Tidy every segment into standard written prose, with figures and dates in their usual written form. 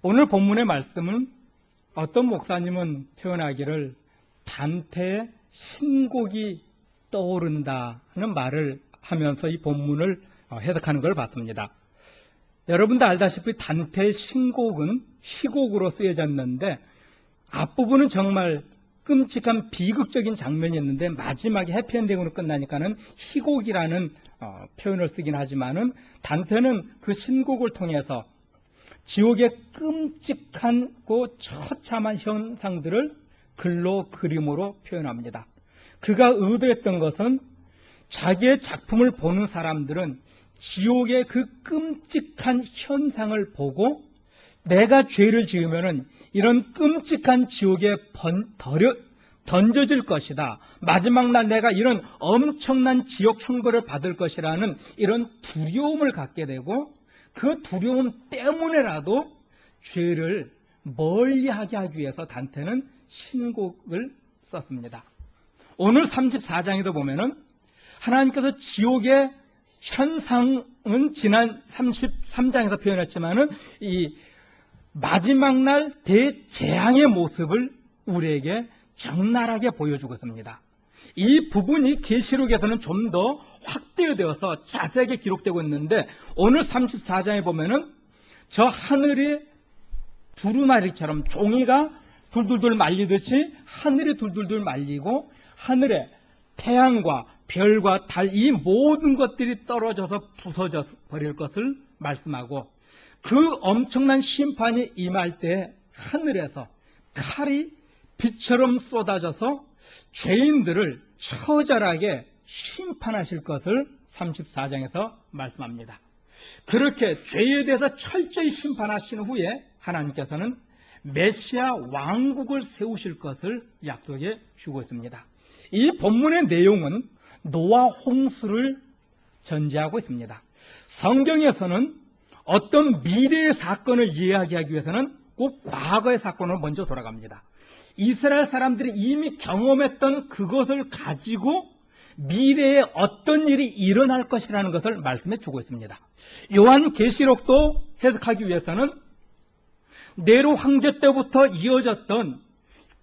오늘 본문의 말씀은 어떤 목사님은 표현하기를 단테의 신곡이 떠오른다 하는 말을 하면서 이 본문을 해석하는 걸 봤습니다. 여러분도 알다시피 단테의 신곡은 희곡으로 쓰여졌는데 앞부분은 정말 끔찍한 비극적인 장면이었는데 마지막에 해피엔딩으로 끝나니까는 희곡이라는 표현을 쓰긴 하지만은 단테는 그 신곡을 통해서 지옥의 끔찍하고 처참한 현상들을 글로 그림으로 표현합니다. 그가 의도했던 것은 자기의 작품을 보는 사람들은 지옥의 그 끔찍한 현상을 보고 내가 죄를 지으면은 이런 끔찍한 지옥에 던져질 것이다. 마지막 날 내가 이런 엄청난 지옥 형벌을 받을 것이라는 이런 두려움을 갖게 되고 그 두려움 때문에라도 죄를 멀리하게 하기 위해서 단테는 신곡을 썼습니다. 오늘 34장에도 보면은 하나님께서 지옥의 현상은 지난 33장에서 표현했지만은 이 마지막 날 대재앙의 모습을 우리에게 적나라하게 보여주고 있습니다. 이 부분이 계시록에서는 좀 더 확대되어서 자세하게 기록되고 있는데 오늘 34장에 보면은 저 하늘이 두루마리처럼 종이가 둘둘둘 말리듯이 하늘이 둘둘둘 말리고 하늘에 태양과 별과 달 이 모든 것들이 떨어져서 부서져 버릴 것을 말씀하고 그 엄청난 심판이 임할 때 하늘에서 칼이 빛처럼 쏟아져서 죄인들을 처절하게 심판하실 것을 34장에서 말씀합니다. 그렇게 죄에 대해서 철저히 심판하신 후에 하나님께서는 메시아 왕국을 세우실 것을 약속해 주고 있습니다. 이 본문의 내용은 노아 홍수를 전제하고 있습니다. 성경에서는 어떤 미래의 사건을 이야기하기 위해서는 꼭 과거의 사건으로 먼저 돌아갑니다. 이스라엘 사람들이 이미 경험했던 그것을 가지고 미래에 어떤 일이 일어날 것이라는 것을 말씀해 주고 있습니다. 요한계시록도 해석하기 위해서는 네로 황제 때부터 이어졌던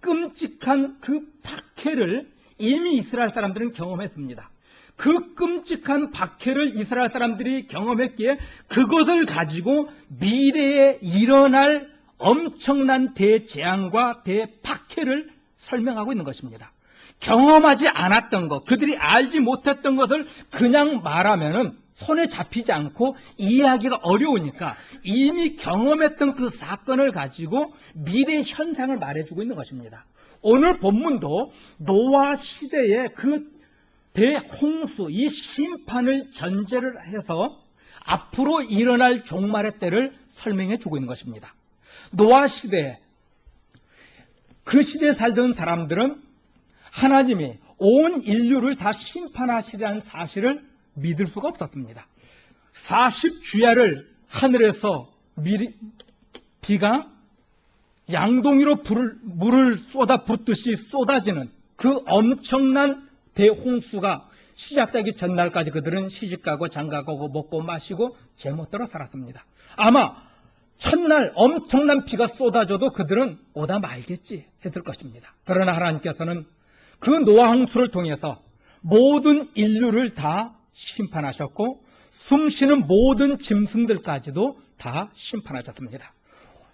끔찍한 그 박해를 이미 이스라엘 사람들은 경험했습니다. 그 끔찍한 박해를 이스라엘 사람들이 경험했기에 그것을 가지고 미래에 일어날 엄청난 대재앙과 대박해를 설명하고 있는 것입니다. 경험하지 않았던 것, 그들이 알지 못했던 것을 그냥 말하면은 손에 잡히지 않고 이해하기가 어려우니까 이미 경험했던 그 사건을 가지고 미래 현상을 말해주고 있는 것입니다. 오늘 본문도 노아 시대의 그 대홍수, 이 심판을 전제를 해서 앞으로 일어날 종말의 때를 설명해 주고 있는 것입니다. 노아 시대에 그 시대에 살던 사람들은 하나님이 온 인류를 다 심판하시리라는 사실을 믿을 수가 없었습니다. 40주야를 하늘에서 비가 양동이로 물을 쏟아 붓듯이 쏟아지는 그 엄청난 대홍수가 시작되기 전날까지 그들은 시집가고 장가가고 먹고 마시고 제멋대로 살았습니다. 아마 첫날 엄청난 비가 쏟아져도 그들은 오다 말겠지 했을 것입니다. 그러나 하나님께서는 그 노아 홍수를 통해서 모든 인류를 다 심판하셨고 숨쉬는 모든 짐승들까지도 다 심판하셨습니다.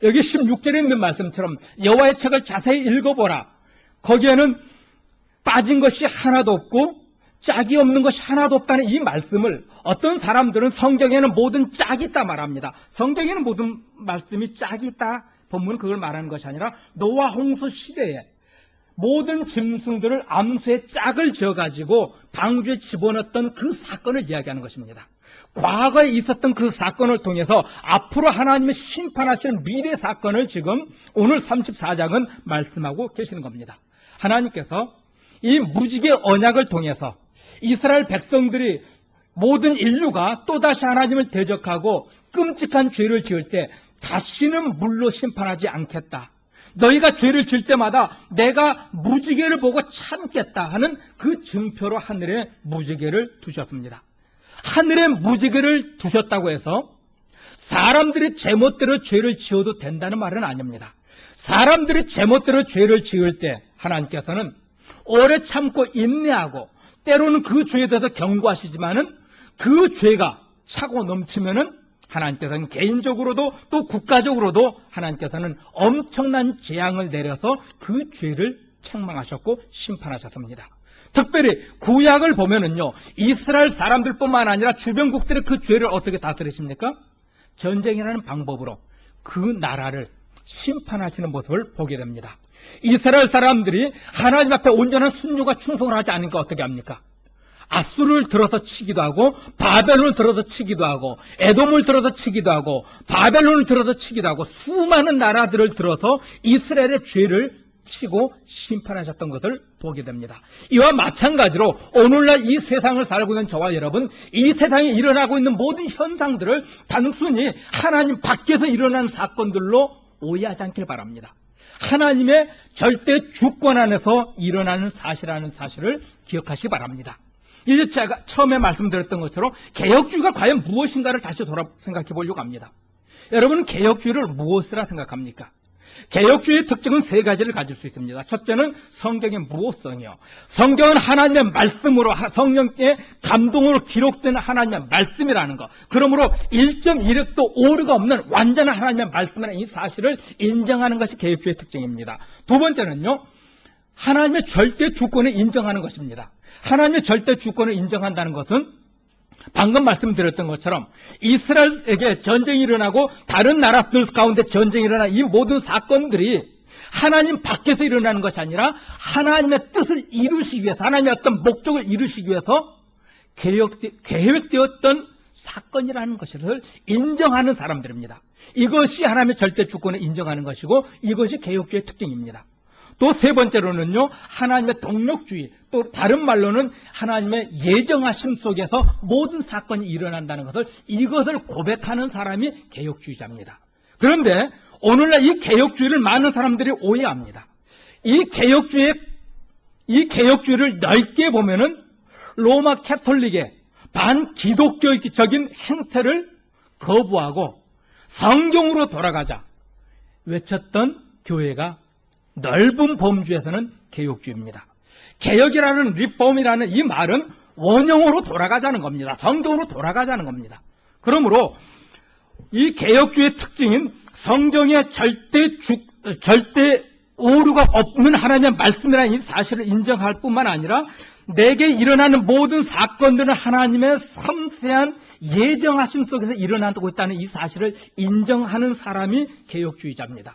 여기 16절에 있는 말씀처럼 여호와의 책을 자세히 읽어보라. 거기에는 빠진 것이 하나도 없고 짝이 없는 것이 하나도 없다는 이 말씀을 어떤 사람들은 성경에는 모든 짝이 있다 말합니다. 성경에는 모든 말씀이 짝이 있다. 본문은 그걸 말하는 것이 아니라 노아 홍수 시대에 모든 짐승들을 암수에 짝을 지어가지고 방주에 집어넣었던 그 사건을 이야기하는 것입니다. 과거에 있었던 그 사건을 통해서 앞으로 하나님이 심판하시는 미래 사건을 지금 오늘 34장은 말씀하고 계시는 겁니다. 하나님께서 이 무지개 언약을 통해서 이스라엘 백성들이 모든 인류가 또다시 하나님을 대적하고 끔찍한 죄를 지을 때 다시는 물로 심판하지 않겠다. 너희가 죄를 지을 때마다 내가 무지개를 보고 참겠다 하는 그 증표로 하늘에 무지개를 두셨습니다. 하늘에 무지개를 두셨다고 해서 사람들이 제멋대로 죄를 지어도 된다는 말은 아닙니다. 사람들이 제멋대로 죄를 지을 때 하나님께서는 오래 참고 인내하고 때로는 그 죄에 대해서 경고하시지만은 그 죄가 차고 넘치면은 하나님께서는 개인적으로도 또 국가적으로도 하나님께서는 엄청난 재앙을 내려서 그 죄를 책망하셨고 심판하셨습니다. 특별히 구약을 보면은요, 이스라엘 사람들뿐만 아니라 주변국들의 그 죄를 어떻게 다스리십니까? 전쟁이라는 방법으로 그 나라를 심판하시는 모습을 보게 됩니다. 이스라엘 사람들이 하나님 앞에 온전한 순종과 충성을 하지 않으니까 어떻게 합니까? 아수르를 들어서 치기도 하고, 바벨론을 들어서 치기도 하고, 에돔을 들어서 치기도 하고, 바벨론을 들어서 치기도 하고, 수많은 나라들을 들어서 이스라엘의 죄를 치고 심판하셨던 것을 보게 됩니다. 이와 마찬가지로 오늘날 이 세상을 살고 있는 저와 여러분, 이 세상에 일어나고 있는 모든 현상들을 단순히 하나님 밖에서 일어난 사건들로 오해하지 않길 바랍니다. 하나님의 절대 주권 안에서 일어나는 사실이라는 사실을 기억하시기 바랍니다. 이제 제가 처음에 말씀드렸던 것처럼 개혁주의가 과연 무엇인가를 다시 생각해 보려고 합니다. 여러분은 개혁주의를 무엇이라 생각합니까? 개혁주의의 특징은 세 가지를 가질 수 있습니다. 첫째는 성경의 무호성이요. 성경은 하나님의 말씀으로, 성령의 감동으로 기록된 하나님의 말씀이라는 것. 그러므로 1.1획도 오류가 없는 완전한 하나님의 말씀이라는 이 사실을 인정하는 것이 개혁주의의 특징입니다. 두 번째는요, 하나님의 절대 주권을 인정하는 것입니다. 하나님의 절대 주권을 인정한다는 것은 방금 말씀드렸던 것처럼 이스라엘에게 전쟁이 일어나고 다른 나라들 가운데 전쟁이 일어나 이 모든 사건들이 하나님 밖에서 일어나는 것이 아니라 하나님의 뜻을 이루시기 위해서, 하나님의 어떤 목적을 이루시기 위해서 계획되었던 사건이라는 것을 인정하는 사람들입니다. 이것이 하나님의 절대 주권을 인정하는 것이고 이것이 개혁주의의 특징입니다. 또 세 번째로는요, 하나님의 동력주의, 또 다른 말로는 하나님의 예정하심 속에서 모든 사건이 일어난다는 것을, 이것을 고백하는 사람이 개혁주의자입니다. 그런데 오늘날 이 개혁주의를 많은 사람들이 오해합니다. 이 개혁주의를 넓게 보면은 로마 캐톨릭의 반기독교적인 행태를 거부하고 성경으로 돌아가자 외쳤던 교회가 넓은 범주에서는 개혁주의입니다. 개혁이라는 리폼이라는 이 말은 원형으로 돌아가자는 겁니다. 성경으로 돌아가자는 겁니다. 그러므로 이 개혁주의의 특징인 성경의 절대 오류가 없는 하나님의 말씀이라는 이 사실을 인정할 뿐만 아니라 내게 일어나는 모든 사건들은 하나님의 섬세한 예정하심 속에서 일어나고 있다는 이 사실을 인정하는 사람이 개혁주의자입니다.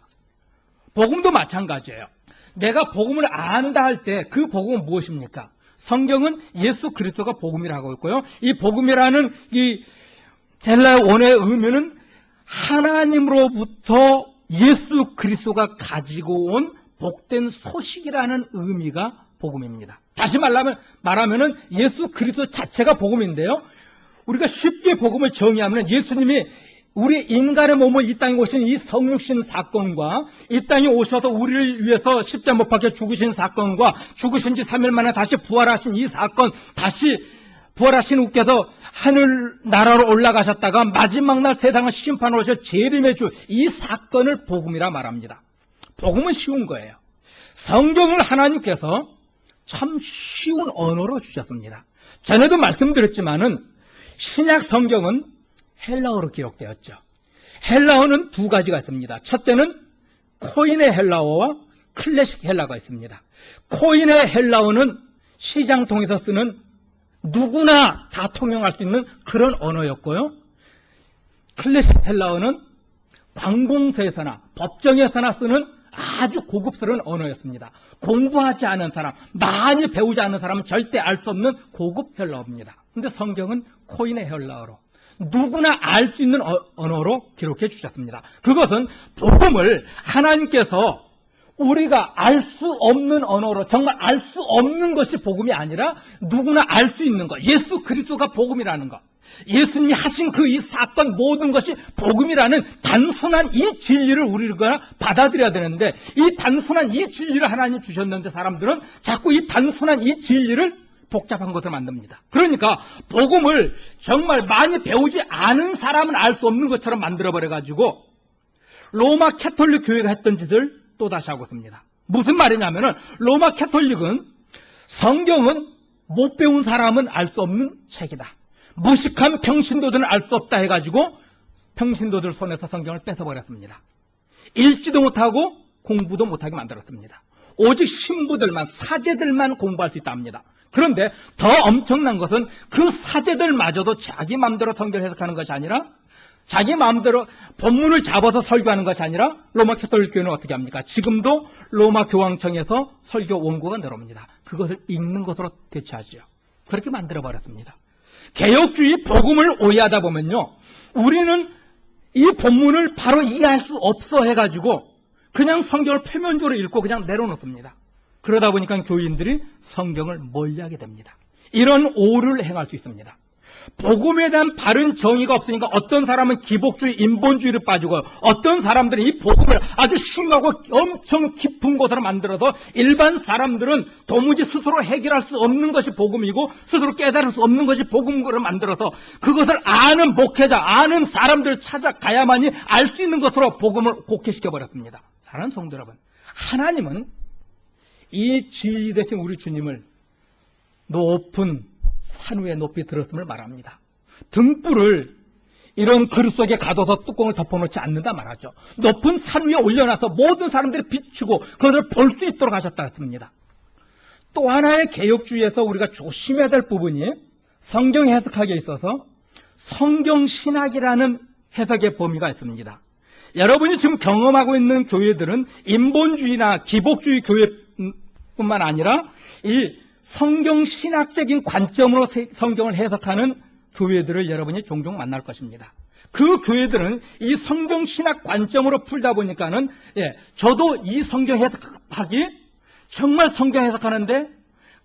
복음도 마찬가지예요. 내가 복음을 안다 할 때 그 복음은 무엇입니까? 성경은 예수 그리스도가 복음이라고 있고요. 이 복음이라는 이 헬라어 원어의 의미는 하나님으로부터 예수 그리스도가 가지고 온 복된 소식이라는 의미가 복음입니다. 다시 말하면 예수 그리스도 자체가 복음인데요. 우리가 쉽게 복음을 정의하면 예수님이 우리 인간의 몸을 이 땅에 오신 이 성육신 사건과 이 땅에 오셔서 우리를 위해서 십자가 못 박혀 죽으신 사건과 죽으신 지 3일 만에 다시 부활하신 이 사건, 다시 부활하신 후께서 하늘나라로 올라가셨다가 마지막 날 세상을 심판하러 오셔 재림의 주, 이 사건을 복음이라 말합니다. 복음은 쉬운 거예요. 성경을 하나님께서 참 쉬운 언어로 주셨습니다. 전에도 말씀드렸지만은 신약 성경은 헬라어로 기록되었죠. 헬라어는 두 가지가 있습니다. 첫째는 코인의 헬라어와 클래식 헬라어가 있습니다. 코인의 헬라어는 시장 통해서 쓰는 누구나 다 통용할 수 있는 그런 언어였고요. 클래식 헬라어는 관공서에서나 법정에서나 쓰는 아주 고급스러운 언어였습니다. 공부하지 않은 사람, 많이 배우지 않은 사람은 절대 알 수 없는 고급 헬라어입니다. 그런데 성경은 코인의 헬라어로 누구나 알 수 있는 언어로 기록해 주셨습니다. 그것은 복음을 하나님께서 우리가 알 수 없는 언어로, 정말 알 수 없는 것이 복음이 아니라 누구나 알 수 있는 것, 예수 그리스도가 복음이라는 것, 예수님이 하신 그 이 사건 모든 것이 복음이라는 단순한 이 진리를 우리가 받아들여야 되는데, 이 단순한 이 진리를 하나님 주셨는데 사람들은 자꾸 이 단순한 이 진리를 복잡한 것을 만듭니다. 그러니까 복음을 정말 많이 배우지 않은 사람은 알 수 없는 것처럼 만들어버려가지고 로마 캐톨릭 교회가 했던 짓을 또다시 하고 있습니다. 무슨 말이냐면은 로마 캐톨릭은 성경은 못 배운 사람은 알 수 없는 책이다. 무식한 평신도들은 알 수 없다 해가지고 평신도들 손에서 성경을 뺏어버렸습니다. 읽지도 못하고 공부도 못하게 만들었습니다. 오직 신부들만, 사제들만 공부할 수 있다 합니다. 그런데 더 엄청난 것은 그 사제들마저도 자기 마음대로 성경을 해석하는 것이 아니라 자기 마음대로 본문을 잡아서 설교하는 것이 아니라 로마 캐톨릭 교회는 어떻게 합니까? 지금도 로마 교황청에서 설교 원고가 내려옵니다. 그것을 읽는 것으로 대체하죠. 그렇게 만들어버렸습니다. 개혁주의 복음을 오해하다 보면요, 우리는 이 본문을 바로 이해할 수 없어 해가지고 그냥 성경을 표면적으로 읽고 그냥 내려놓습니다. 그러다 보니까 교인들이 성경을 멀리하게 됩니다. 이런 오류를 행할 수 있습니다. 복음에 대한 바른 정의가 없으니까 어떤 사람은 기복주의, 인본주의를 빠지고 어떤 사람들은 이 복음을 아주 심하고 엄청 깊은 것으로 만들어서 일반 사람들은 도무지 스스로 해결할 수 없는 것이 복음이고 스스로 깨달을 수 없는 것이 복음으로 만들어서 그것을 아는 목회자, 아는 사람들 찾아가야만이 알 수 있는 것으로 복음을 곡해시켜버렸습니다. 사랑하는 성도 여러분, 하나님은 이 진리 되신 우리 주님을 높은 산 위에 높이 들었음을 말합니다. 등불을 이런 그릇 속에 가둬서 뚜껑을 덮어놓지 않는다 말하죠. 높은 산 위에 올려놔서 모든 사람들이 비추고 그것을 볼 수 있도록 하셨다 했습니다. 또 하나의 개혁주의에서 우리가 조심해야 될 부분이 성경 해석하기에 있어서 성경신학이라는 해석의 범위가 있습니다. 여러분이 지금 경험하고 있는 교회들은 인본주의나 기복주의 교회뿐만 아니라 이 성경신학적인 관점으로 성경을 해석하는 교회들을 여러분이 종종 만날 것입니다. 그 교회들은 이 성경신학 관점으로 풀다 보니까는 저도 이 성경 해석하기 정말 성경 해석하는데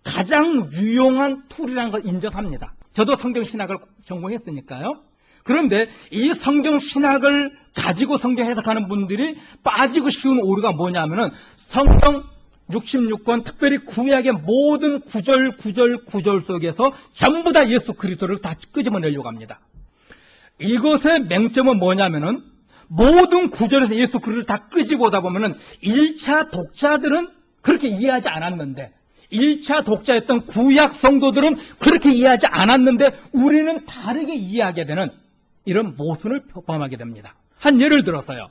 가장 유용한 툴이라는 걸 인정합니다. 저도 성경신학을 전공했으니까요. 그런데 이 성경신학을 가지고 성경 해석하는 분들이 빠지고 쉬운 오류가 뭐냐면은 성경 66권 특별히 구약의 모든 구절 속에서 전부 다 예수 그리스도를 다 끄집어내려고 합니다. 이것의 맹점은 뭐냐면은 모든 구절에서 예수 그리스도를 다 끄집어오다 보면은 1차 독자들은 그렇게 이해하지 않았는데 1차 독자였던 구약 성도들은 그렇게 이해하지 않았는데 우리는 다르게 이해하게 되는 이런 모순을 범하게 됩니다. 한 예를 들어서요.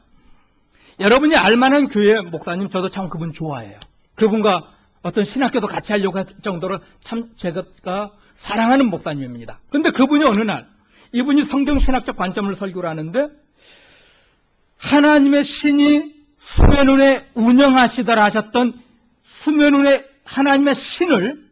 여러분이 알만한 교회 목사님, 저도 참 그분 좋아해요. 그분과 어떤 신학교도 같이 하려고 할 정도로 참 제가 사랑하는 목사님입니다. 그런데 그분이 어느 날 이분이 성경신학적 관점을 설교를 하는데 하나님의 신이 수면운에 운영하시더라 하셨던 수면운의 하나님의 신을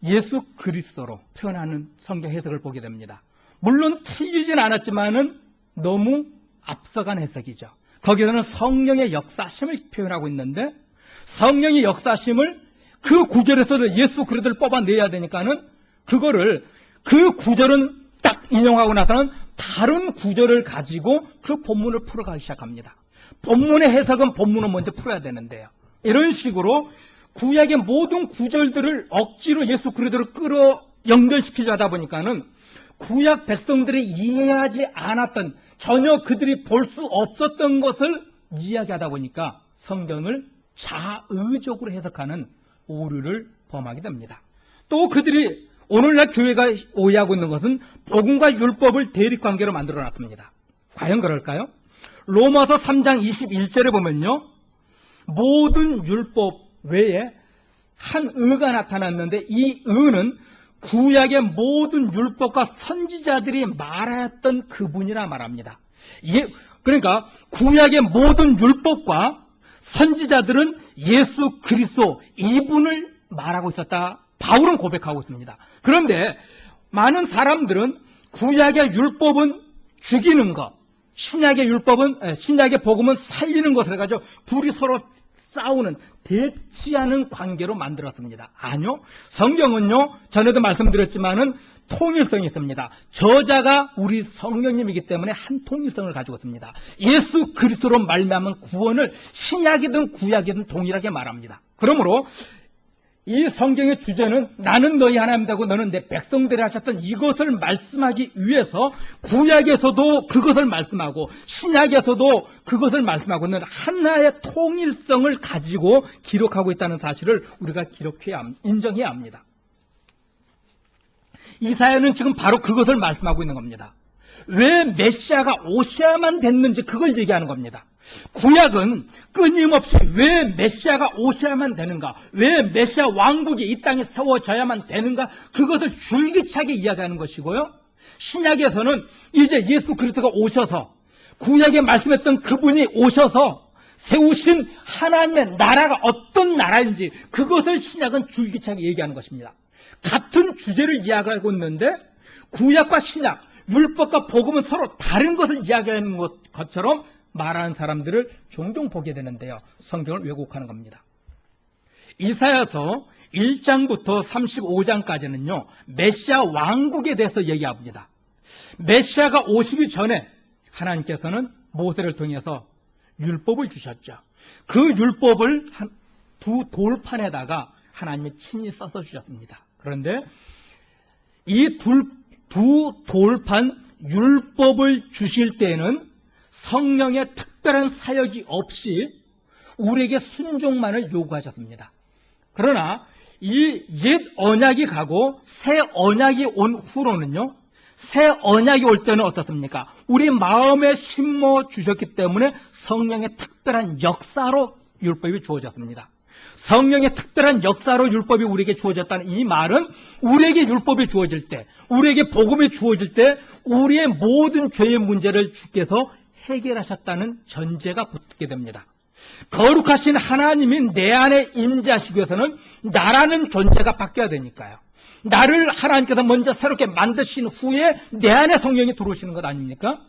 예수 그리스도로 표현하는 성경 해석을 보게 됩니다. 물론 틀리진 않았지만은 너무 앞서간 해석이죠. 거기서는 성령의 역사심을 표현하고 있는데 성령의 역사심을 그 구절에서도 예수 그리스도를 뽑아내야 되니까는 그거를 그 구절은 딱 인용하고 나서는 다른 구절을 가지고 그 본문을 풀어가기 시작합니다. 본문의 해석은 본문을 먼저 풀어야 되는데요. 이런 식으로 구약의 모든 구절들을 억지로 예수 그리스도를 끌어 연결시키려 하다 보니까는 구약 백성들이 이해하지 않았던 전혀 그들이 볼 수 없었던 것을 이야기하다 보니까 성경을 자의적으로 해석하는 오류를 범하게 됩니다. 또 그들이 오늘날 교회가 오해하고 있는 것은 복음과 율법을 대립관계로 만들어놨습니다. 과연 그럴까요? 로마서 3장 21절에 보면요. 모든 율법 외에 한 의가 나타났는데 이 의는 구약의 모든 율법과 선지자들이 말했던 그분이라 말합니다. 그러니까 구약의 모든 율법과 선지자들은 예수 그리스도 이분을 말하고 있었다. 바울은 고백하고 있습니다. 그런데 많은 사람들은 구약의 율법은 죽이는 것, 신약의 복음은 살리는 것을 가지고 둘이 서로 싸우는 대치하는 관계로 만들었습니다. 아니요. 성경은요, 전에도 말씀드렸지만은 통일성이 있습니다. 저자가 우리 성령님이기 때문에 한 통일성을 가지고 있습니다. 예수 그리스도로 말미암은 구원을 신약이든 구약이든 동일하게 말합니다. 그러므로 이 성경의 주제는 나는 너희 하나님이고 너는 내 백성들이 하셨던 이것을 말씀하기 위해서 구약에서도 그것을 말씀하고 신약에서도 그것을 말씀하고 있는 하나의 통일성을 가지고 기록하고 있다는 사실을 우리가 인정해야 합니다. 이사야는 지금 바로 그것을 말씀하고 있는 겁니다. 왜 메시아가 오셔야만 됐는지 그걸 얘기하는 겁니다. 구약은 끊임없이 왜 메시아가 오셔야만 되는가, 왜 메시아 왕국이 이 땅에 세워져야만 되는가, 그것을 줄기차게 이야기하는 것이고요. 신약에서는 이제 예수 그리스도가 오셔서 구약에 말씀했던 그분이 오셔서 세우신 하나님의 나라가 어떤 나라인지 그것을 신약은 줄기차게 얘기하는 것입니다. 같은 주제를 이야기하고 있는데 구약과 신약, 율법과 복음은 서로 다른 것을 이야기하는 것처럼 말하는 사람들을 종종 보게 되는데요. 성경을 왜곡하는 겁니다. 이사야서 1장부터 35장까지는요. 메시아 왕국에 대해서 얘기합니다. 메시아가 오시기 전에 하나님께서는 모세를 통해서 율법을 주셨죠. 그 율법을 두 돌판에다가 하나님이 친히 써서 주셨습니다. 그런데 이 두 돌판 율법을 주실 때는 성령의 특별한 사역이 없이 우리에게 순종만을 요구하셨습니다. 그러나 이 옛 언약이 가고 새 언약이 온 후로는요, 새 언약이 올 때는 어떻습니까? 우리 마음에 심어 주셨기 때문에 성령의 특별한 역사로 율법이 주어졌습니다. 성령의 특별한 역사로 율법이 우리에게 주어졌다는 이 말은 우리에게 율법이 주어질 때, 우리에게 복음이 주어질 때 우리의 모든 죄의 문제를 주께서 해결하셨다는 전제가 붙게 됩니다. 거룩하신 하나님이 내 안에 임재하시기 위해서는 나라는 존재가 바뀌어야 되니까요. 나를 하나님께서 먼저 새롭게 만드신 후에 내 안에 성령이 들어오시는 것 아닙니까?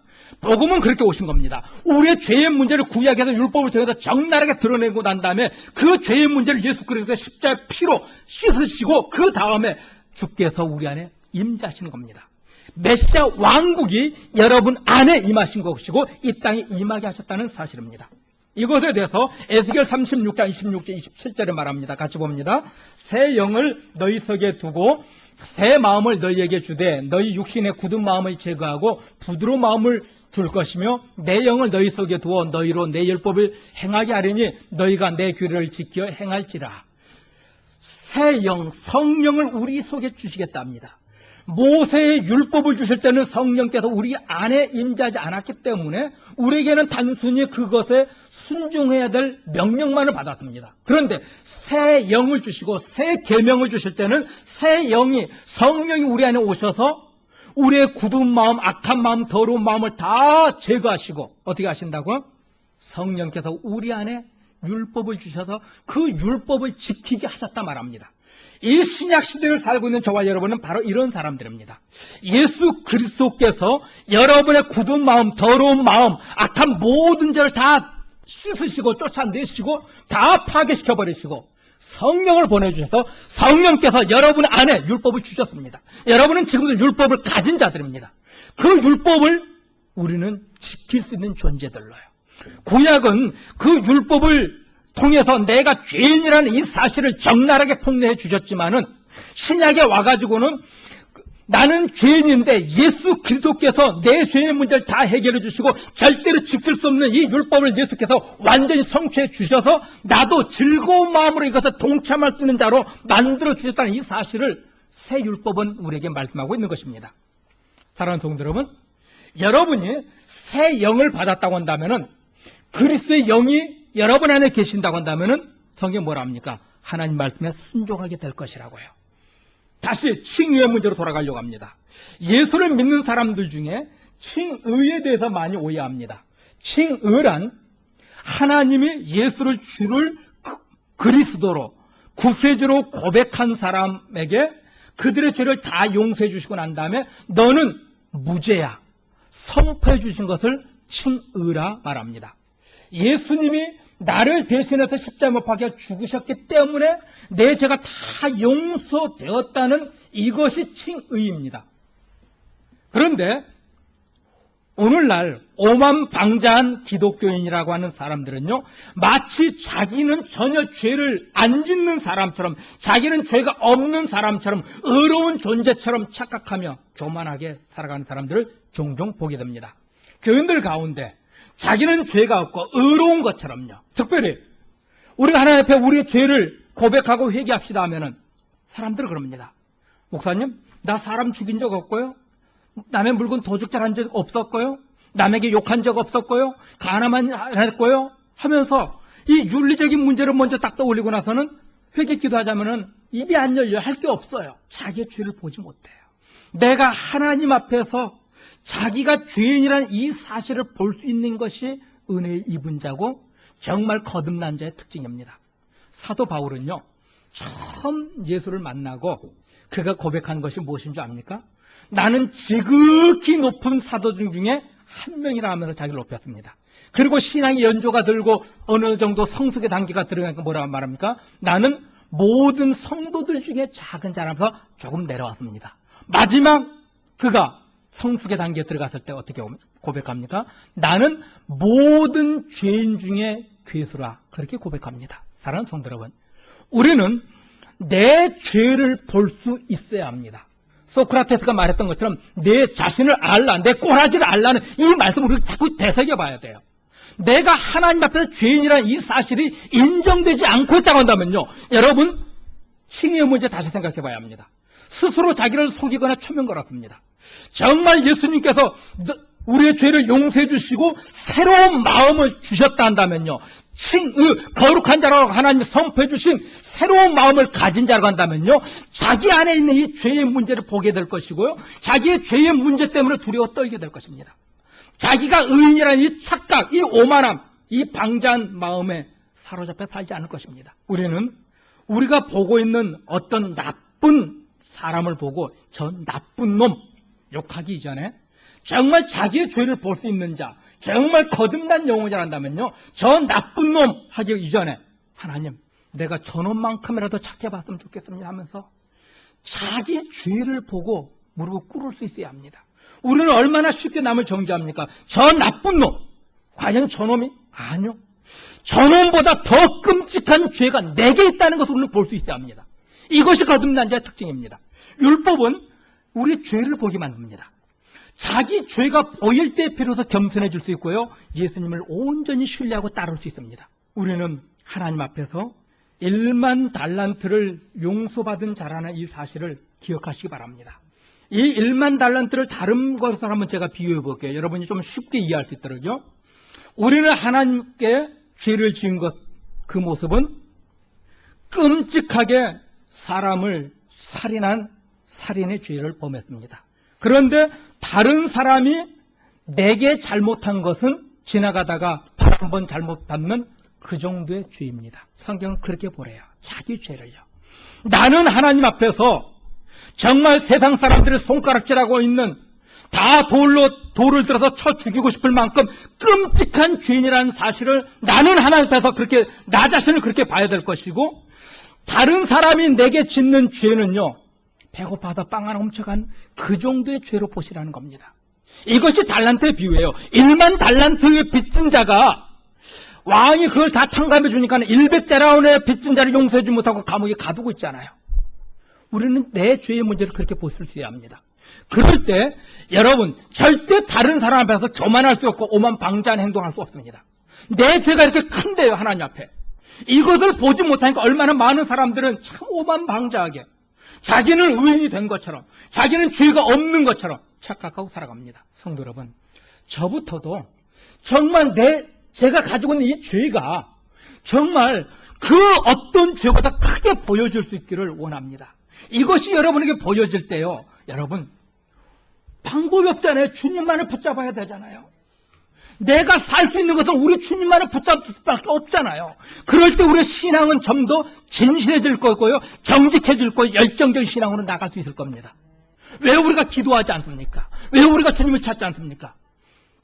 복음은 그렇게 오신 겁니다. 우리의 죄의 문제를 구약에서 율법을 통해서 적나라하게 드러내고 난 다음에 그 죄의 문제를 예수 그리스도의 십자가의 피로 씻으시고 그 다음에 주께서 우리 안에 임재하시는 겁니다. 메시아 왕국이 여러분 안에 임하신 것이고 이 땅에 임하게 하셨다는 사실입니다. 이것에 대해서 에스겔 36장 26절 27절에 말합니다. 같이 봅니다. 새 영을 너희 속에 두고 새 마음을 너희에게 주되 너희 육신의 굳은 마음을 제거하고 부드러운 마음을 줄 것이며 내 영을 너희 속에 두어 너희로 내 율법을 행하게 하려니 너희가 내 규례를 지켜 행할지라. 새 영, 성령을 우리 속에 주시겠다 합니다. 모세의 율법을 주실 때는 성령께서 우리 안에 임재하지 않았기 때문에 우리에게는 단순히 그것에 순종해야 될 명령만을 받았습니다. 그런데 새 영을 주시고 새 계명을 주실 때는 새 영이, 성령이 우리 안에 오셔서 우리의 굳은 마음, 악한 마음, 더러운 마음을 다 제거하시고 어떻게 하신다고요? 성령께서 우리 안에 율법을 주셔서 그 율법을 지키게 하셨다 말합니다. 이 신약 시대를 살고 있는 저와 여러분은 바로 이런 사람들입니다. 예수 그리스도께서 여러분의 굳은 마음, 더러운 마음, 악한 모든 죄를 다 씻으시고 쫓아내시고 다 파괴시켜버리시고 성령을 보내주셔서 성령께서 여러분 안에 율법을 주셨습니다. 여러분은 지금도 율법을 가진 자들입니다. 그 율법을 우리는 지킬 수 있는 존재들로요. 구약은 그 율법을 통해서 내가 죄인이라는 이 사실을 적나라하게 폭로해 주셨지만은 신약에 와가지고는 나는 죄인인데 예수 그리스도께서 내 죄의 문제를 다 해결해 주시고 절대로 지킬 수 없는 이 율법을 예수께서 완전히 성취해 주셔서 나도 즐거운 마음으로 이것을 동참할 수 있는 자로 만들어 주셨다는 이 사실을 새 율법은 우리에게 말씀하고 있는 것입니다. 사랑하는 성도 여러분, 여러분이 새 영을 받았다고 한다면은 그리스도의 영이 여러분 안에 계신다고 한다면은 성경이 뭐라 합니까? 하나님 말씀에 순종하게 될 것이라고요. 다시 칭의의 문제로 돌아가려고 합니다. 예수를 믿는 사람들 중에 칭의에 대해서 많이 오해합니다. 칭의란 하나님이 예수를 주를 그리스도로 구세주로 고백한 사람에게 그들의 죄를 다 용서해 주시고 난 다음에 너는 무죄야 선포해 주신 것을 칭의라 말합니다. 예수님이 나를 대신해서 십자가 못 박혀 죽으셨기 때문에 내 죄가 다 용서되었다는 이것이 칭의입니다. 그런데 오늘날 오만방자한 기독교인이라고 하는 사람들은요, 마치 자기는 전혀 죄를 안 짓는 사람처럼, 자기는 죄가 없는 사람처럼, 의로운 존재처럼 착각하며 교만하게 살아가는 사람들을 종종 보게 됩니다. 교인들 가운데 자기는 죄가 없고 의로운 것처럼요, 특별히 우리가 하나님 앞에 우리의 죄를 고백하고 회개합시다 하면은 사람들은 그럽니다. 목사님, 나 사람 죽인 적 없고요, 남의 물건 도둑질한 적 없었고요, 남에게 욕한 적 없었고요, 가나만 했고요 하면서 이 윤리적인 문제를 먼저 딱 떠올리고 나서는 회개 기도하자면은 입이 안 열려, 할 게 없어요. 자기의 죄를 보지 못해요. 내가 하나님 앞에서 자기가 죄인이라는 이 사실을 볼 수 있는 것이 은혜의 입은 자고 정말 거듭난 자의 특징입니다. 사도 바울은요, 처음 예수를 만나고 그가 고백한 것이 무엇인 줄 압니까? 나는 지극히 높은 사도중 중에 한 명이라 하면서 자기를 높였습니다. 그리고 신앙의 연조가 들고 어느 정도 성숙의 단계가 들어가니까 뭐라고 말합니까? 나는 모든 성도들 중에 작은 자라면서 조금 내려왔습니다. 마지막 그가 성숙의 단계에 들어갔을 때 어떻게 고백합니까? 나는 모든 죄인 중에 괴수라, 그렇게 고백합니다. 사랑하는 성도 여러분, 우리는 내 죄를 볼 수 있어야 합니다. 소크라테스가 말했던 것처럼 내 자신을 알라, 내 꼬라지를 알라는 이 말씀을 우리가 자꾸 되새겨봐야 돼요. 내가 하나님 앞에서 죄인이라는 이 사실이 인정되지 않고 있다고 한다면요, 여러분 칭의의 문제 다시 생각해봐야 합니다. 스스로 자기를 속이거나 초면 걸었습니다. 정말 예수님께서 우리의 죄를 용서해 주시고 새로운 마음을 주셨다 한다면요, 거룩한 자라고 하나님이 선포해 주신 새로운 마음을 가진 자라고 한다면요, 자기 안에 있는 이 죄의 문제를 보게 될 것이고요, 자기의 죄의 문제 때문에 두려워 떨게 될 것입니다. 자기가 의인이라는 이 착각, 이 오만함, 이 방자한 마음에 사로잡혀 살지 않을 것입니다. 우리는 우리가 보고 있는 어떤 나쁜 사람을 보고 저 나쁜 놈 욕하기 이전에 정말 자기의 죄를 볼 수 있는 자, 정말 거듭난 영혼이란다면요, 저 나쁜 놈 하기 이전에 하나님, 내가 저놈만큼이라도 착해 봤으면 좋겠습니다 하면서 자기 죄를 보고 무릎을 꿇을 수 있어야 합니다. 우리는 얼마나 쉽게 남을 정죄합니까? 저 나쁜 놈, 과연 저놈이? 아니요. 저놈보다 더 끔찍한 죄가 내게 있다는 것을 우리는 볼 수 있어야 합니다. 이것이 거듭난 자의 특징입니다. 율법은 우리의 죄를 보게 만듭니다. 자기 죄가 보일 때 비로소 겸손해질 수 있고요, 예수님을 온전히 신뢰하고 따를 수 있습니다. 우리는 하나님 앞에서 1만 달란트를 용서받은 자라는 이 사실을 기억하시기 바랍니다. 이 1만 달란트를 다른 것으로 한번 제가 비유해 볼게요. 여러분이 좀 쉽게 이해할 수 있도록요. 우리는 하나님께 죄를 지은 것, 그 모습은 끔찍하게 사람을 살인한 살인의 죄를 범했습니다. 그런데 다른 사람이 내게 잘못한 것은 지나가다가 발 한 번 잘못 밟는 그 정도의 죄입니다. 성경은 그렇게 보래요. 자기 죄를요. 나는 하나님 앞에서 정말 세상 사람들의 손가락질하고 있는, 다 돌을 들어서 쳐 죽이고 싶을 만큼 끔찍한 죄인이라는 사실을 나는 하나님 앞에서 그렇게 나 자신을 그렇게 봐야 될 것이고, 다른 사람이 내게 짓는 죄는요, 배고파서 빵 하나 훔쳐간 그 정도의 죄로 보시라는 겁니다. 이것이 달란트의 비유예요. 1만 달란트의 빚진 자가 왕이 그걸 다 탕감해 주니까 100데나리온의 빚진 자를 용서해주지 못하고 감옥에 가두고 있잖아요. 우리는 내 죄의 문제를 그렇게 볼 수 있어야 합니다. 그럴 때 여러분 절대 다른 사람 앞에서 교만할 수 없고 오만방자한 행동할 수 없습니다. 내 죄가 이렇게 큰데요, 하나님 앞에. 이것을 보지 못하니까 얼마나 많은 사람들은 참 오만방자하게 자기는 의인이 된 것처럼, 자기는 죄가 없는 것처럼 착각하고 살아갑니다. 성도 여러분, 저부터도 정말 제가 가지고 있는 이 죄가 정말 그 어떤 죄보다 크게 보여질 수 있기를 원합니다. 이것이 여러분에게 보여질 때요, 여러분 방법이 없잖아요. 주님만을 붙잡아야 되잖아요. 내가 살 수 있는 것은 우리 주님만을 붙잡을 수밖에 없잖아요. 그럴 때 우리의 신앙은 좀 더 진실해질 거고요, 정직해질 거고, 열정적인 신앙으로 나갈 수 있을 겁니다. 왜 우리가 기도하지 않습니까? 왜 우리가 주님을 찾지 않습니까?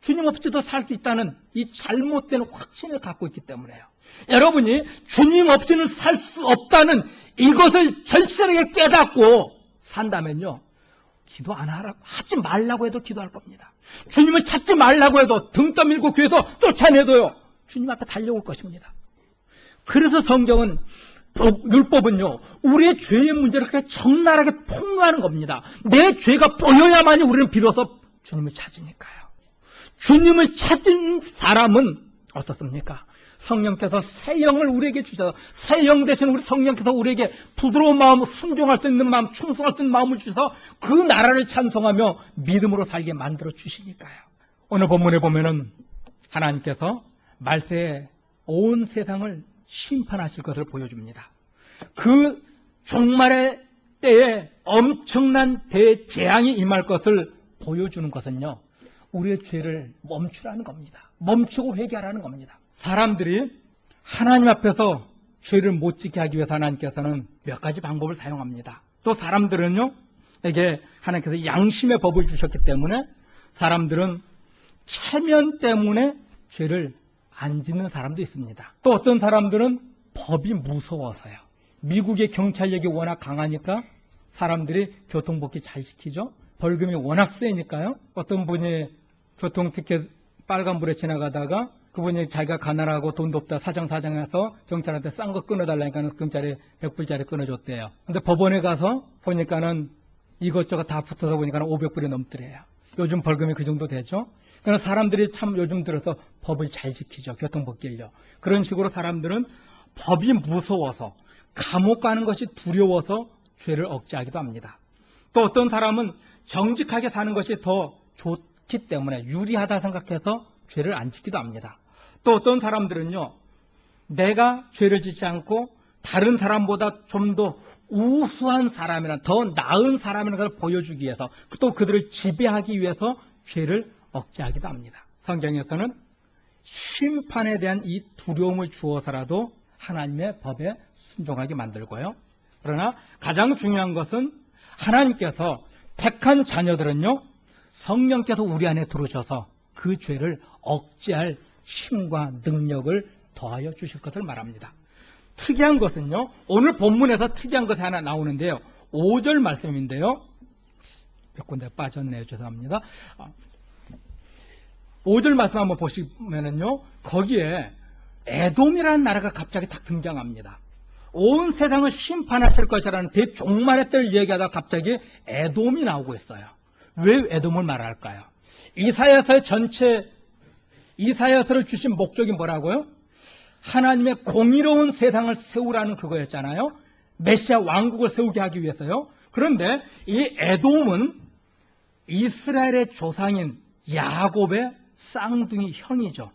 주님 없이도 살 수 있다는 이 잘못된 확신을 갖고 있기 때문에요. 여러분이 주님 없이는 살 수 없다는 이것을 절실하게 깨닫고 산다면요, 기도 안 하지 말라고 해도 기도할 겁니다. 주님을 찾지 말라고 해도 등 떠밀고 교회에서 쫓아내도요, 주님 앞에 달려올 것입니다. 그래서 성경은, 율법은요, 우리의 죄의 문제를 그렇게 적나라하게 폭로하는 겁니다. 내 죄가 보여야만이 우리는 비로소 주님을 찾으니까요. 주님을 찾은 사람은 어떻습니까? 성령께서 새 영을 우리에게 주셔서, 새 영 대신 우리 성령께서 우리에게 부드러운 마음, 순종할 수 있는 마음, 충성할 수 있는 마음을 주셔서 그 나라를 찬송하며 믿음으로 살게 만들어 주시니까요. 오늘 본문에 보면은 하나님께서 말세에 온 세상을 심판하실 것을 보여줍니다. 그 종말의 때에 엄청난 대재앙이 임할 것을 보여주는 것은요, 우리의 죄를 멈추라는 겁니다. 멈추고 회개하라는 겁니다. 사람들이 하나님 앞에서 죄를 못 지게 하기 위해서 하나님께서는 몇 가지 방법을 사용합니다. 또 사람들은요, 이게 하나님께서 양심의 법을 주셨기 때문에 사람들은 체면 때문에 죄를 안 짓는 사람도 있습니다. 또 어떤 사람들은 법이 무서워서요. 미국의 경찰력이 워낙 강하니까 사람들이 교통법규 잘 지키죠. 벌금이 워낙 세니까요. 어떤 분이 교통티켓 빨간불에 지나가다가 그분이 자기가 가난하고 돈도 없다 사정사정해서 경찰한테 싼 거 끊어달라니까 경찰이 100불짜리 끊어줬대요. 근데 법원에 가서 보니까는 이것저것 다 붙어서 보니까 500불이 넘더래요. 요즘 벌금이 그 정도 되죠. 그러나 사람들이 참 요즘 들어서 법을 잘 지키죠. 교통법규를요. 그런 식으로 사람들은 법이 무서워서, 감옥 가는 것이 두려워서 죄를 억제하기도 합니다. 또 어떤 사람은 정직하게 사는 것이 더 좋기 때문에 유리하다 생각해서 죄를 안 짓기도 합니다. 또 어떤 사람들은요, 내가 죄를 짓지 않고 다른 사람보다 좀 더 우수한 사람이나 더 나은 사람이라는 걸 보여주기 위해서, 또 그들을 지배하기 위해서 죄를 억제하기도 합니다. 성경에서는 심판에 대한 이 두려움을 주어서라도 하나님의 법에 순종하게 만들고요. 그러나 가장 중요한 것은 하나님께서 택한 자녀들은요, 성령께서 우리 안에 들어오셔서 그 죄를 억제할 힘과 능력을 더하여 주실 것을 말합니다. 특이한 것은요, 오늘 본문에서 특이한 것이 하나 나오는데요. 5절 말씀인데요. 몇 군데 빠졌네요. 죄송합니다. 5절 말씀 한번 보시면은요, 거기에 에돔이라는 나라가 갑자기 딱 등장합니다. 온 세상을 심판하실 것이라는 대종말의 때를 얘기하다가 갑자기 에돔이 나오고 있어요. 왜 에돔을 말할까요? 이사야서의 이사야서를 주신 목적이 뭐라고요? 하나님의 공의로운 세상을 세우라는 그거였잖아요. 메시아 왕국을 세우게 하기 위해서요. 그런데 이 에돔은 이스라엘의 조상인 야곱의 쌍둥이 형이죠.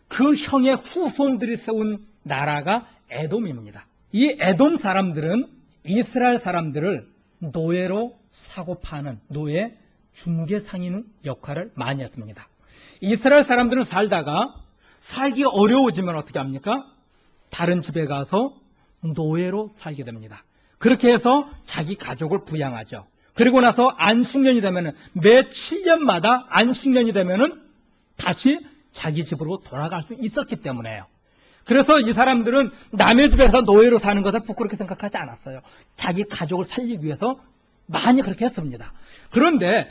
그 형의 후손들이 세운 나라가 에돔입니다. 이 에돔 사람들은 이스라엘 사람들을 노예로 사고 파는 노예 중개상인 역할을 많이 했습니다. 이스라엘 사람들은 살다가 살기 어려워지면 어떻게 합니까? 다른 집에 가서 노예로 살게 됩니다. 그렇게 해서 자기 가족을 부양하죠. 그리고 나서 안식년이 되면 매 7년마다 안식년이 되면은 다시 자기 집으로 돌아갈 수 있었기 때문에요. 그래서 이 사람들은 남의 집에서 노예로 사는 것을 부끄럽게 생각하지 않았어요. 자기 가족을 살리기 위해서 많이 그렇게 했습니다. 그런데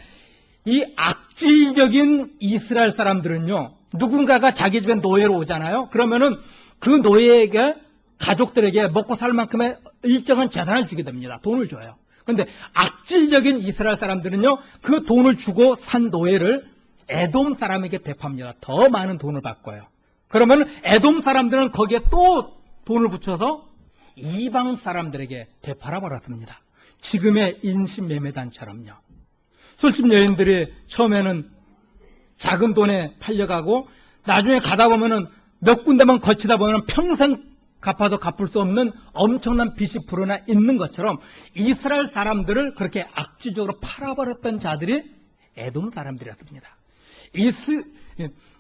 이 악질적인 이스라엘 사람들은요, 누군가가 자기 집에 노예로 오잖아요. 그러면은 그 노예에게, 가족들에게 먹고 살 만큼의 일정한 재산을 주게 됩니다. 돈을 줘요. 그런데 악질적인 이스라엘 사람들은요, 그 돈을 주고 산 노예를 에돔 사람에게 되팝니다. 더 많은 돈을 바꿔요. 그러면 에돔 사람들은 거기에 또 돈을 붙여서 이방 사람들에게 되팔아 버렸습니다. 지금의 인신매매단처럼요. 술집 여인들이 처음에는 작은 돈에 팔려가고 나중에 가다 보면은 몇 군데만 거치다 보면 평생 갚아도 갚을 수 없는 엄청난 빚이 불어나 있는 것처럼 이스라엘 사람들을 그렇게 악질적으로 팔아버렸던 자들이 에돔 사람들이었습니다.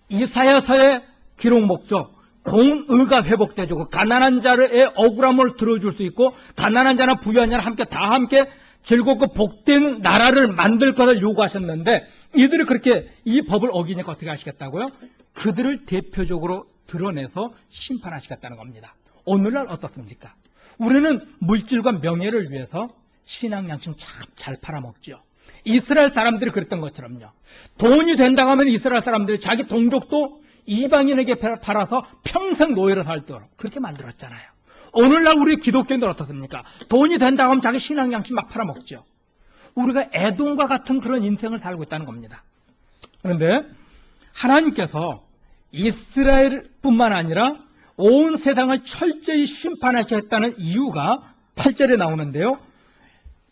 이사야서의 기록 목적, 공의가 회복되고 가난한 자의 억울함을 들어줄 수 있고 가난한 자나 부유한 자나 다 함께 즐겁고 복된 나라를 만들 것을 요구하셨는데 이들이 그렇게 이 법을 어기니까 어떻게 하시겠다고요? 그들을 대표적으로 드러내서 심판하시겠다는 겁니다. 오늘날 어떻습니까? 우리는 물질과 명예를 위해서 신앙 양심 참 잘 팔아먹죠. 이스라엘 사람들이 그랬던 것처럼요. 돈이 된다고 하면 이스라엘 사람들이 자기 동족도 이방인에게 팔아서 평생 노예로 살도록 그렇게 만들었잖아요. 오늘날 우리 기독교인들 어떻습니까? 돈이 된다고 하면 자기 신앙 양심 막 팔아먹죠. 우리가 에돔과 같은 그런 인생을 살고 있다는 겁니다. 그런데 하나님께서 이스라엘뿐만 아니라 온 세상을 철저히 심판하셨다는 이유가 8절에 나오는데요.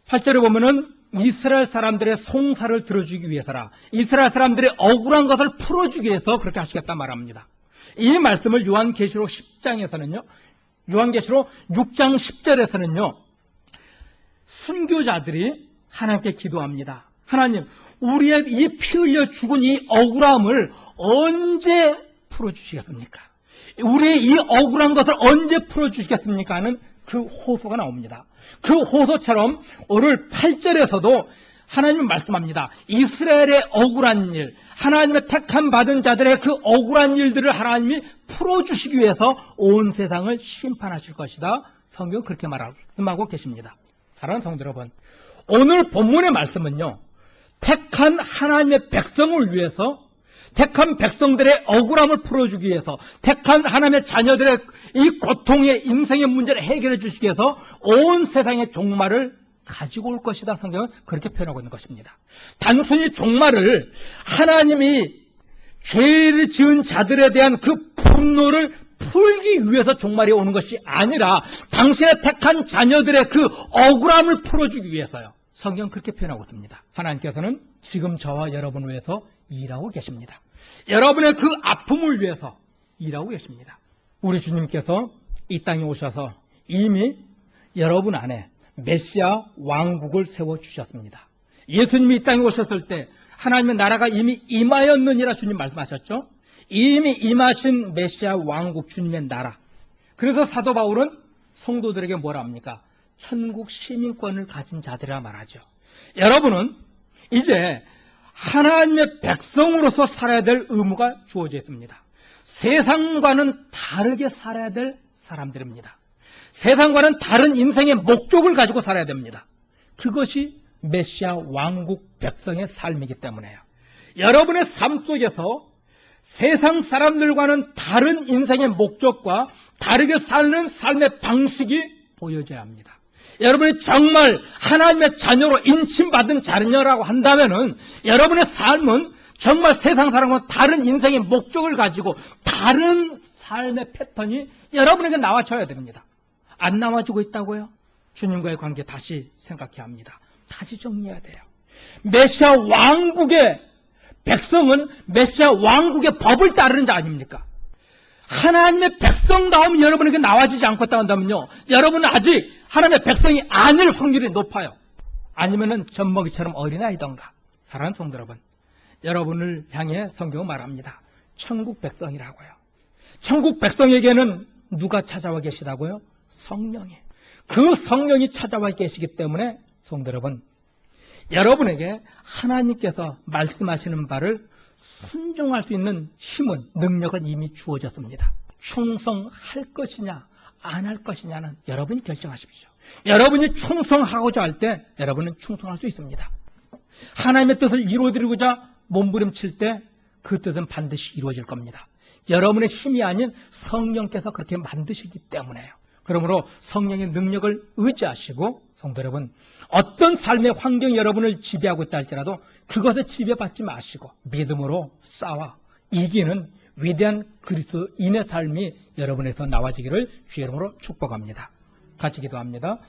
8절에 보면은 이스라엘 사람들의 송사를 들어주기 위해서라. 이스라엘 사람들의 억울한 것을 풀어주기 위해서 그렇게 하시겠다 말합니다. 이 말씀을 요한계시록 10장에서는요. 요한계시록 6장 10절에서는요. 순교자들이 하나님께 기도합니다. 하나님, 우리의 이 피 흘려 죽은 이 억울함을 언제 풀어주시겠습니까? 우리의 이 억울한 것을 언제 풀어주시겠습니까? 하는 그 호소가 나옵니다. 그 호소처럼 오늘 8절에서도 하나님은 말씀합니다. 이스라엘의 억울한 일, 하나님의 택함 받은 자들의 그 억울한 일들을 하나님이 풀어주시기 위해서 온 세상을 심판하실 것이다. 성경은 그렇게 말씀하고 계십니다. 사랑하는 성도 여러분, 오늘 본문의 말씀은요, 택한 하나님의 백성을 위해서, 택한 백성들의 억울함을 풀어주기 위해서, 택한 하나님의 자녀들의 이 고통의 인생의 문제를 해결해 주시기 위해서 온 세상의 종말을 가지고 올 것이다. 성경은 그렇게 표현하고 있는 것입니다. 단순히 종말을 하나님이 죄를 지은 자들에 대한 그 분노를 풀기 위해서 종말이 오는 것이 아니라 당신의 택한 자녀들의 그 억울함을 풀어주기 위해서요. 성경은 그렇게 표현하고 있습니다. 하나님께서는 지금 저와 여러분을 위해서 일하고 계십니다. 여러분의 그 아픔을 위해서 일하고 계십니다. 우리 주님께서 이 땅에 오셔서 이미 여러분 안에 메시아 왕국을 세워주셨습니다. 예수님이 이 땅에 오셨을 때 하나님의 나라가 이미 임하였느니라 주님 말씀하셨죠. 이미 임하신 메시아 왕국 주님의 나라. 그래서 사도 바울은 성도들에게 뭐라 합니까? 천국 시민권을 가진 자들이라 말하죠. 여러분은 이제 하나님의 백성으로서 살아야 될 의무가 주어져 있습니다. 세상과는 다르게 살아야 될 사람들입니다. 세상과는 다른 인생의 목적을 가지고 살아야 됩니다. 그것이 메시아 왕국 백성의 삶이기 때문에요. 여러분의 삶 속에서 세상 사람들과는 다른 인생의 목적과 다르게 사는 삶의 방식이 보여져야 합니다. 여러분이 정말 하나님의 자녀로 인침받은 자녀라고 한다면은 여러분의 삶은 정말 세상 사람과 다른 인생의 목적을 가지고 다른 삶의 패턴이 여러분에게 나와줘야 됩니다. 안 나와주고 있다고요? 주님과의 관계 다시 생각해야 합니다. 다시 정리해야 돼요. 메시아 왕국의 백성은 메시아 왕국의 법을 따르는 자 아닙니까? 하나님의 백성다움 여러분에게 나와지지 않고 있다고 한다면요, 여러분은 아직 하나님의 백성이 아닐 확률이 높아요. 아니면은 젖먹이처럼 어린아이던가. 사랑하는 성도 여러분, 여러분을 향해 성경은 말합니다. 천국 백성이라고요. 천국 백성에게는 누가 찾아와 계시다고요? 성령이. 그 성령이 찾아와 계시기 때문에 성도 여러분, 여러분에게 하나님께서 말씀하시는 바를 순종할 수 있는 힘은, 능력은 이미 주어졌습니다. 충성할 것이냐 안 할 것이냐는 여러분이 결정하십시오. 여러분이 충성하고자 할 때 여러분은 충성할 수 있습니다. 하나님의 뜻을 이루어드리고자 몸부림칠 때 그 뜻은 반드시 이루어질 겁니다. 여러분의 힘이 아닌 성령께서 그렇게 만드시기 때문에요. 그러므로 성령의 능력을 의지하시고, 성도 여러분, 어떤 삶의 환경이 여러분을 지배하고 있다 할지라도 그것에 지배받지 마시고 믿음으로 싸워 이기는 위대한 그리스도인의 삶이 여러분에서 나와지기를 주의 이름으로 축복합니다. 같이 기도합니다.